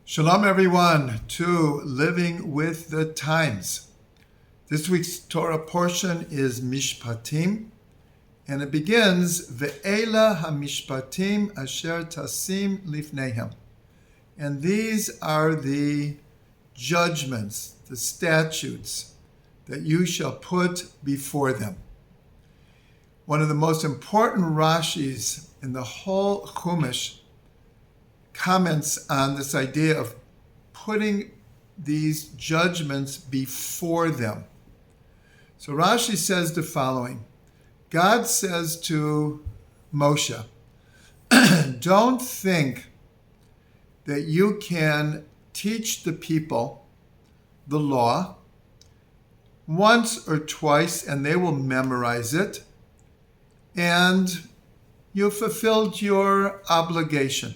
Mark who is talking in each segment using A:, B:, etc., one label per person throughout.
A: Shalom, everyone, to Living with the Times. This week's Torah portion is Mishpatim, and it begins, Ve'ela hamishpatim asher tasim lifnehem. And these are the judgments, the statutes that you shall put before them. One of the most important Rashis in the whole Chumash comments on this idea of putting these judgments before them. So Rashi says the following. God says to Moshe, don't think that you can teach the people the law once or twice and they will memorize it and you fulfilled your obligation.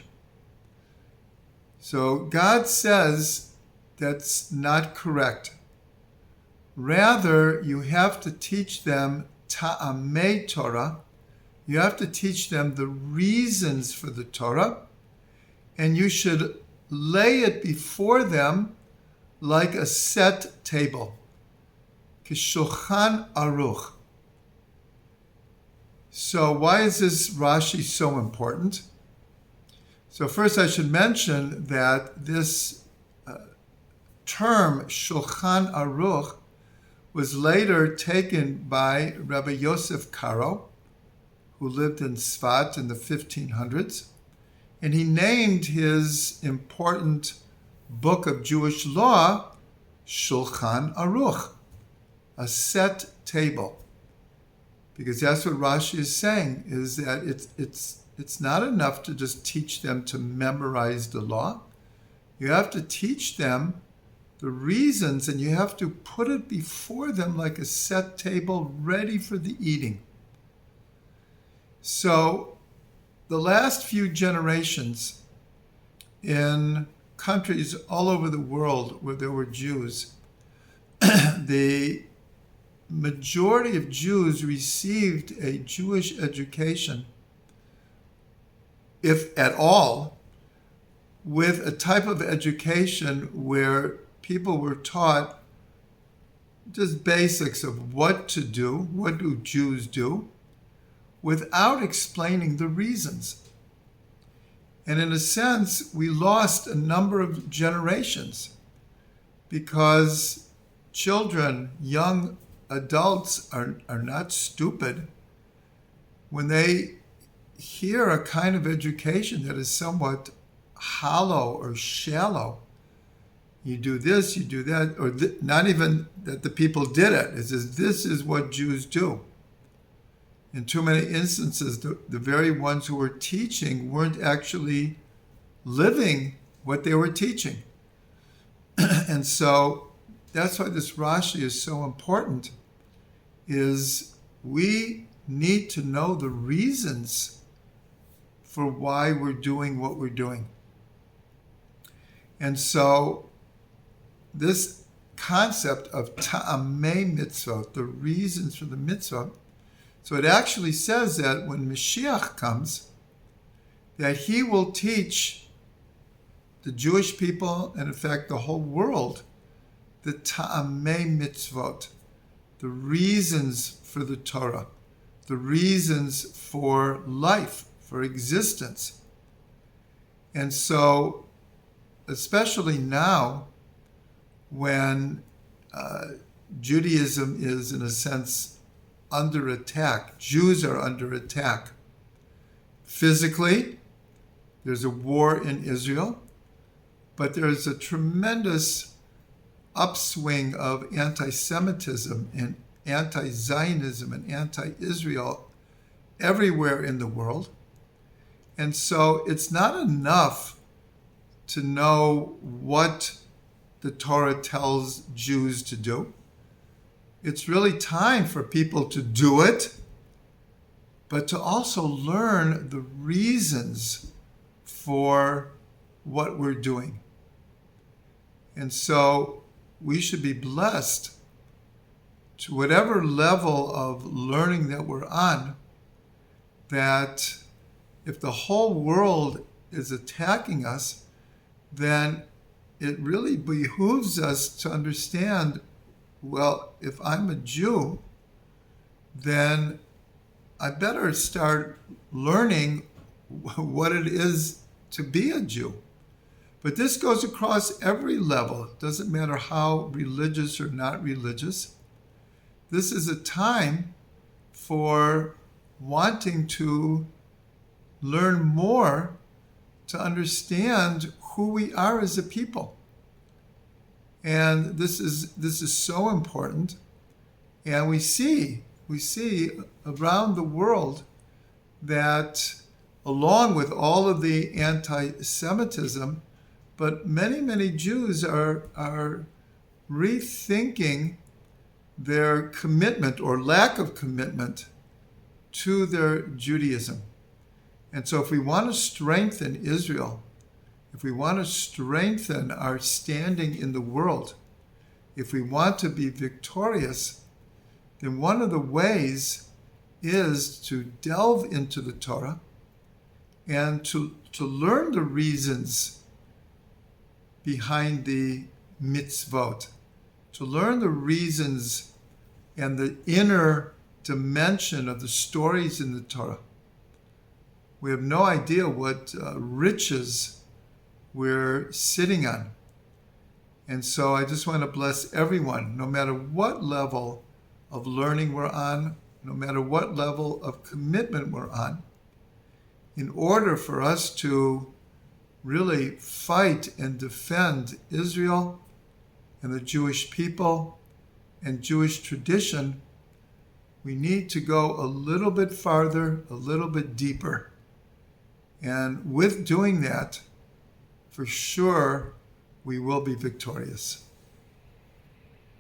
A: So God says that's not correct. Rather, you have to teach them ta'amei Torah. You have to teach them the reasons for the Torah, and you should lay it before them like a set table. Kishulchan aruch. So why is this Rashi so important? So first I should mention that this term, Shulchan Aruch, was later taken by Rabbi Yosef Karo, who lived in Sfat in the 1500s, and he named his important book of Jewish law Shulchan Aruch, a set table. Because that's what Rashi is saying, is that it's not enough to just teach them to memorize the law. You have to teach them the reasons, and you have to put it before them like a set table ready for the eating. So the last few generations in countries all over the world where there were Jews, the majority of Jews received a Jewish education, if at all, with a type of education where people were taught just basics of what to do, what do Jews do, without explaining the reasons. And in a sense, we lost a number of generations because children, young adults are not stupid. When they hear a kind of education that is somewhat hollow or shallow, you do this, you do that, or not even that the people did it. It says, this is what Jews do. In too many instances, the very ones who were teaching weren't actually living what they were teaching. And so that's why this Rashi is so important, is we need to know the reasons for why we're doing what we're doing. And so this concept of ta'amei mitzvot, the reasons for the mitzvah, so it actually says that when Mashiach comes, that he will teach the Jewish people, and in fact the whole world, the ta'amei mitzvot, the reasons for the Torah, the reasons for life, for existence. And so, especially now, when Judaism is, in a sense, under attack, Jews are under attack. Physically, there's a war in Israel, but there's a tremendous upswing of anti-Semitism and anti-Zionism and anti-Israel everywhere in the world. And so it's not enough to know what the Torah tells Jews to do. It's really time for people to do it, but to also learn the reasons for what we're doing. And so we should be blessed to whatever level of learning that we're on, that if the whole world is attacking us, then it really behooves us to understand, well, if I'm a Jew, then I better start learning what it is to be a Jew. But this goes across every level. It doesn't matter how religious or not religious. This is a time for wanting to learn more to understand who we are as a people. And this is so important. And we see around the world that along with all of the anti-Semitism, but many Jews are rethinking their commitment or lack of commitment to their Judaism. And so if we want to strengthen Israel, if we want to strengthen our standing in the world, if we want to be victorious, then one of the ways is to delve into the Torah and to learn the reasons behind the mitzvot, to learn the reasons and the inner dimension of the stories in the Torah. We have no idea what riches we're sitting on. And so I just want to bless everyone, no matter what level of learning we're on, no matter what level of commitment we're on, in order for us to really fight and defend Israel and the Jewish people and Jewish tradition, we need to go a little bit farther, a little bit deeper. And with doing that, for sure, we will be victorious.